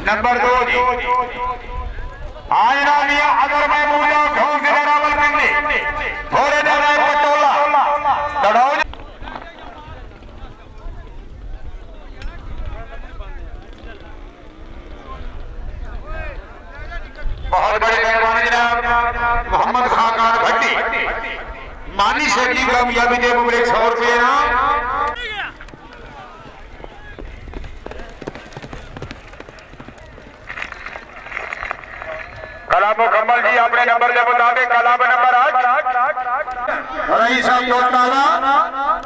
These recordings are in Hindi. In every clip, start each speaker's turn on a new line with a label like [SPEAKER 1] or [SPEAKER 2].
[SPEAKER 1] नंबर 2 जी आजना मियां अगर महमूदा ढोल से रावल पिंडी घोड़े दाना पटोला दड़ाओ बहुत बड़े मेहरबानी जनाब मोहम्मद खाकान भट्टी मानी शकीब कामयाबी दे मुझे 100 रुपये ना कलाम मुकम्मल जी अपने नंबर के मुताबिक कलाम नंबर 8 रईस साहब कोटला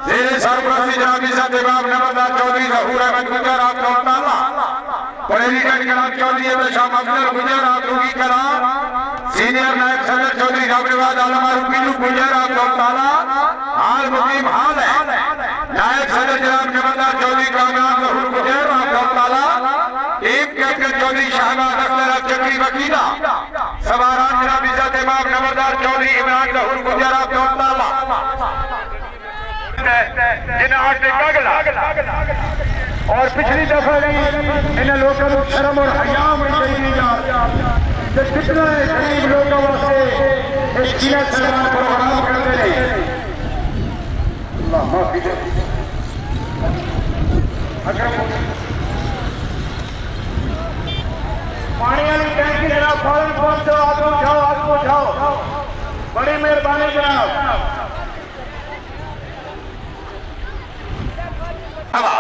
[SPEAKER 1] जेरे सरपरस्ती जनाब इज़्ज़त इमाम नंबरदार चौधरी ज़हूर अहमद गुजर आप कोटला प्रेसिडेंट कलाम चौधरी शाह अफजल गुजर आप रूगी कलाम सीनियर नायब सदर चौधरी रामनिवाज आलम रूबीलू गुजर आप कोटला हाल मुकीम हाल है नायब सदर जनाब नंबरदार चौधरी कामरान ज़हूर गुजर आप कोटला टीम कैप्टन चौधरी शाहबाज अख्तर चक्री वकीला सवारान जनाब इज़्ज़त इमाम नंबरदार चौधरी इमरान ज़हूर गुजर आप कोटला जिन्हें आज देखा और पिछली दफा इन लोगों को शर्म और हया में चाहिए तो कितना गरीब लोगों वास्ते इस किला सलाम प्रोग्राम करते हैं अल्लाह माफी दे पानी वाली टैंकी जनाब फौरन पहुंचो आगे उठाओ बड़ी मेहरबानी जनाब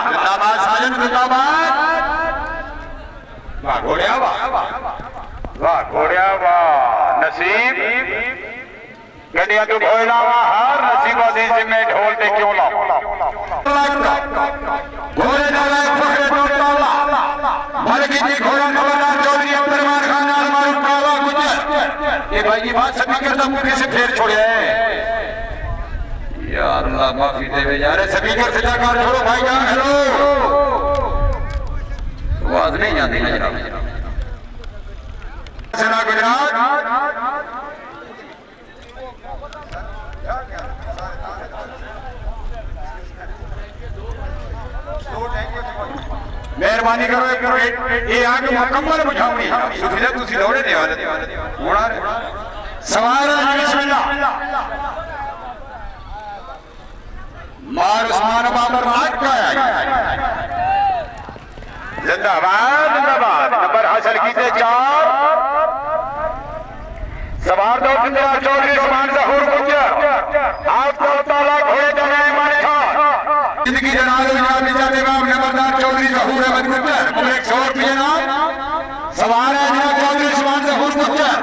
[SPEAKER 1] जिंदाबाद साजन जिंदाबाद वाह घोड़िया वाह नसीब गड्डिया तो घोड़ा वाह हर नसीबा दे से मैं ढोल पे क्यों ला घोड़े डाला फखरे टोटला मलकी जी घोड़ा नवाला चौधरी अब्दुलरहमान खान अलमारूफ काला गुजर ये भाई की बात सभी करता मुझे से फेर छोड़े या अल्लाह माफी दे यार स्पीकर से जाकर छोड़ो भाई जान हेलो आवाज नहीं आती ना जनाब सेना गुजरात मेहरबानी करो ये आगे मुकम्मल बुझावनी सुफिला दूसरी दौड़े दे वाले होना सवार बिस्मिल्लाह मार उस्मान बाबर राज का जिंदाबाद नंबर हासिल कीजिए 4 सवार दो जिंदाबाद चौधरी उस्मान ज़हूर गुजर आपको ताला घोड़े दनाए माने था जिंदगी जनाब इज़्ज़त इमाम नंबरदार चौधरी ज़हूर अहमद गुजर 100 रुपये ना सवार है जनाब चौधरी उस्मान ज़हूर गुजर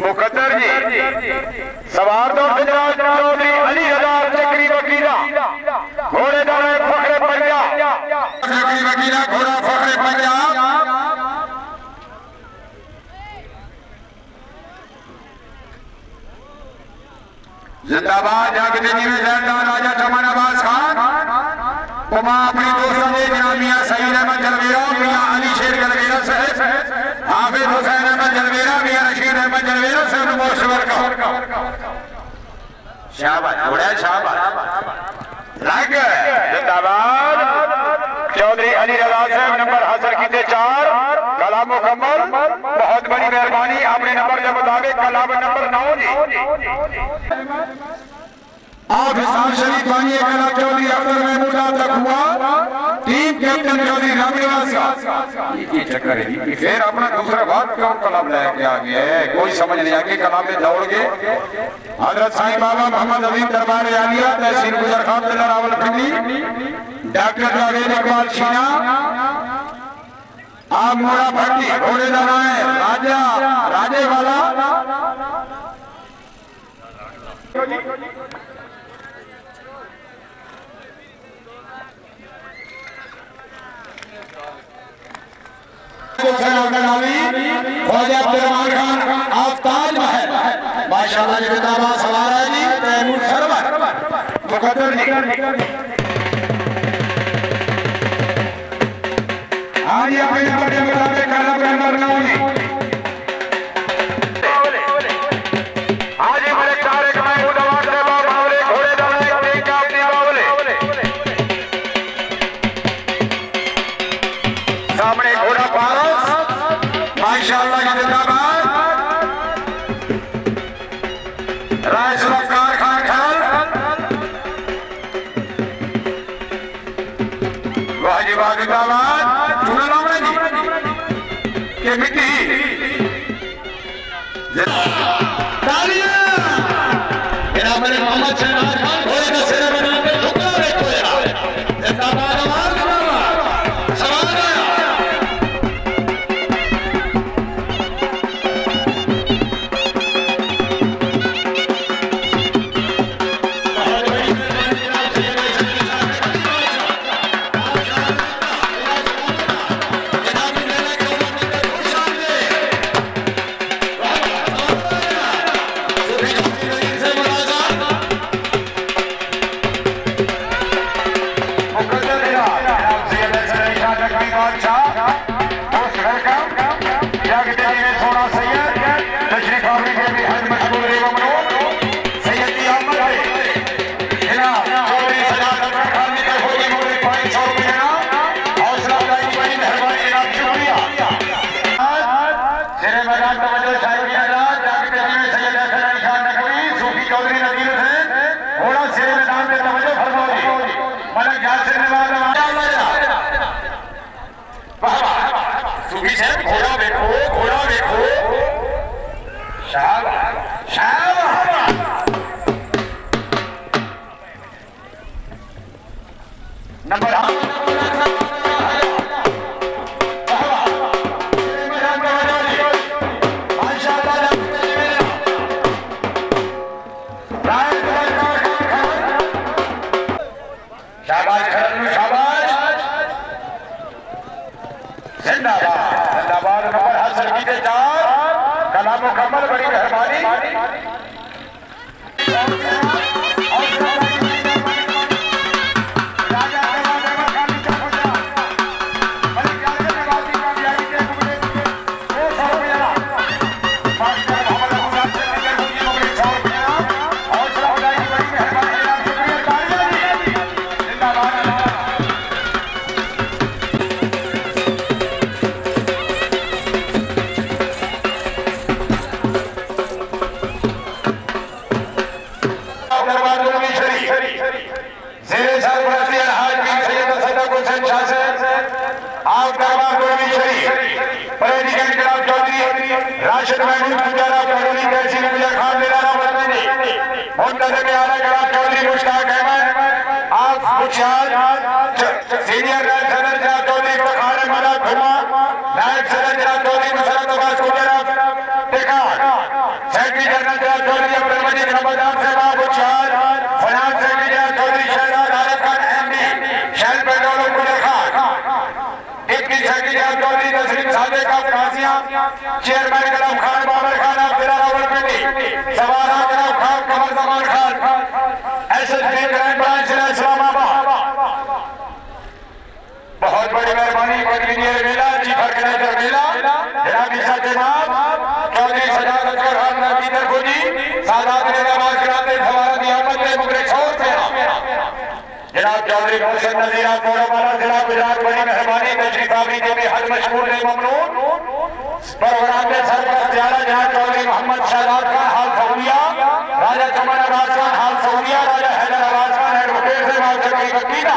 [SPEAKER 1] मुकद्दर जी सवार दो जिंदाबाद चौधरी अली रज़ा चक्री वकीला घोड़े दाने फखरे पंजाब चक्री वकीला घोड़ा फखरे पंजाब जिंदाबाद जागते जीवे जरदार राजा चमन अब्बास खान उमा अपनी दोस्तों ने जनाब मियां सईद अहमद जलवेरा मियां अली शेर जलवेरा साहब हाफिज हुसैन अहमद जलवेरा मियां रशीद अहमद जलवेरा साहब मोशवर का शाबाश घोड़ा शाबाश लग जिंदाबाद चौधरी अली रज़ा साहब नंबर हासिल कीजिए 4 कलाम मुकम्मल बहुत बड़ी मेहरबानी अपने नंबर के मुताबिक कलाम नंबर 9 जी आप हिसाब शरीफ बानी कलाम चौधरी अब्दुल महमूदा तक हुआ टीम कैप्टन चौधरी रामनिवास का ये चक्कर है फिर अपना दूसरा बात कौन कलाम लेके आ गया है कोई समझ नहीं आ गया कलाम में दौड़ गए हजरत साईं बाबा मोहम्मद अमीन दरबार आलिया तहसील गुजर खान जिला रावलपिंडी डॉक्टर जावेद इकबाल शीना आप मोड़ा भट्टी घोड़े दनाए राजे वाला ख्वाजा अब्दुलरहमान खान आफ्ताज महल माशाअल्लाह जिंदाबाद सवार है जी तैमूर सरवर मुकद्दर जी आज अपने नंबर के मुताबिक कलम नंबर 9 जी आज बड़े तारिक महमूद अवाज ने बावले घोड़े दाने टीम का अपनी बावले सामने घोड़ा पारस माशाअल्लाह की जिंदाबाद राय सुरफ्तार खान खान वाह जिंदाबाद चुना लावड़ा जी के मिट्टी मोहम्मद शहनाज खान घोड़े का सिर बना के झुका देखो यार जिंदाबाद आवाज सवाल नंबर शाबाश जिंदाबाद नंबर हासिल कीजिए 4 कला मुकम्मल बड़ी मेहरबानी राशिद महमूद गुजारा चौधरी तहसील गुजर खान दिलारा बदनी मुंतजम आला जनाब चौधरी मुश्ताक अहमद आप मुखियाल सीनियर नायब सदर जनाब चौधरी फखार मदा खुमा नायब सदर जनाब चौधरी मसरत अब्बास गुजरा टिकार सेक्रेटरी जनरल जनाब चौधरी अब्दुल मजीद रमजान साहब मुखियाल फाइनेंस सेक्रेटरी जनाब चौधरी शहजाद आरिफ खान एमडी शहर पेट्रोल गुजर खान डिप्टी सेक्रेटरी जनाब चौधरी तस्लीम सादिक का काजिया चेयरमैन जनाब खान बाबर खान अब्दुल्ला रावलपिंडी सवारा जनाब Khan Qamar Zaman Khan SSP grand branch जिला इस्लामाबाद बहुत बड़ी मेहरबानी बदलिए मेला जी फर्कनेटर मेला जनाब ईसा जनाब चौधरी सजाद अजगर खान नबी दरगोजी सादात निजामात कराते सवारा नियामत के मुगरे छोड़ से जनाब चौधरी मोहसिन नजीरा कोड़वाला जनाब गुजरात बड़ी मेहरबानी तशरीफ आवरी में हज मशहूर ने ममनून प्रोग्राम में सरपरस्त जनाब चौधरी मोहम्मद शहजाद खान हाल सऊदिया राजा चमन अब्बास खान हाल सऊदिया राजा हैदर अब्बास खान एडवोकेट से बात चक्री वकीला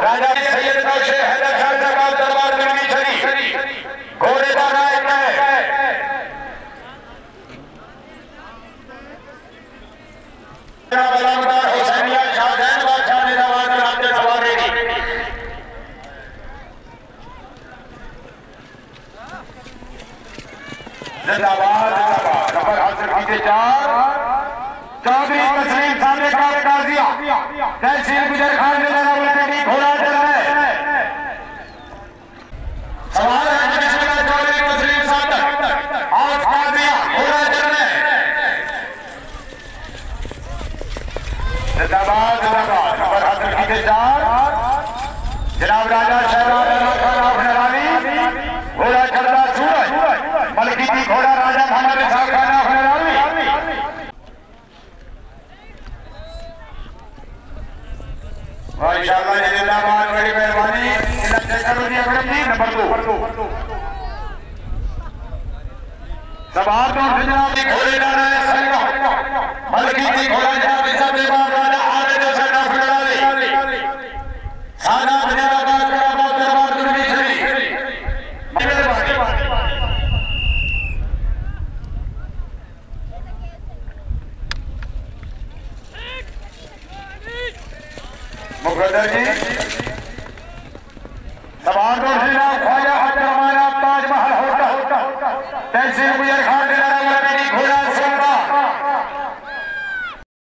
[SPEAKER 1] राजा सैयद नौशे हैदर खान सरकार दरबार दिल्ली शरीफ घोड़े का नायक है जनाब अलामदार हुसैनिया शाहजहान बादशाह निजामात कराते सवार रेडी जिंदाबाद नंबर हासिल कीजिए 4 चौधरी तस्लीम सामने काले गाजिया तहसील गुजर खान जिला रावलपिंडी घोड़ा चल रहा है सवाल है चौधरी तस्लीम सादक और गाजिया घोड़ा चल रहा है जिंदाबाद नंबर हासिल कीजिए 4 जनाब राजा शहजाद खान अफनरानी घोड़ा चलता सूरज मलकीती घोड़ा राजा मोहम्मद इसाक खान अफनरानी माशाअल्लाह जिंदाबाद बड़ी मेहरबानी इलाके करो जी अकरम जी नंबर 2 सवार तो जनाब घोड़े नारायण संगा मलकी की घोड़ा जनाब इसा देवान राजा आने दो सना फुलवाले साना बनेरा बात करा बात दरबार दुर्मी छरी मुखर्जी सवार तो जनाब ख्वाजा